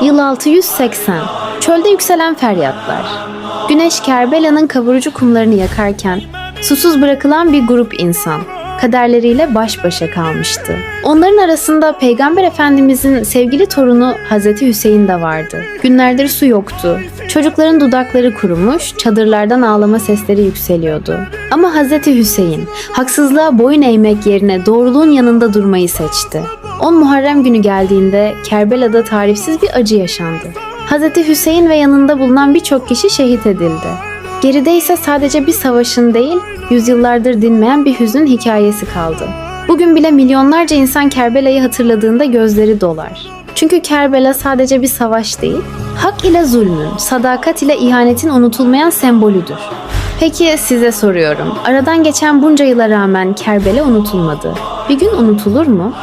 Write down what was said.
Yıl 680. Çölde yükselen feryatlar. Güneş Kerbela'nın kavurucu kumlarını yakarken susuz bırakılan bir grup insan kaderleriyle baş başa kalmıştı. Onların arasında Peygamber Efendimizin sevgili torunu Hazreti Hüseyin de vardı. Günlerdir su yoktu. Çocukların dudakları kurumuş, çadırlardan ağlama sesleri yükseliyordu. Ama Hazreti Hüseyin haksızlığa boyun eğmek yerine doğruluğun yanında durmayı seçti. 10 Muharrem günü geldiğinde Kerbela'da tarifsiz bir acı yaşandı. Hazreti Hüseyin ve yanında bulunan birçok kişi şehit edildi. Geride ise sadece bir savaşın değil, yüzyıllardır dinmeyen bir hüzün hikayesi kaldı. Bugün bile milyonlarca insan Kerbela'yı hatırladığında gözleri dolar. Çünkü Kerbela sadece bir savaş değil, hak ile zulmün, sadakat ile ihanetin unutulmayan sembolüdür. Peki size soruyorum, aradan geçen bunca yıla rağmen Kerbela unutulmadı. Bir gün unutulur mu?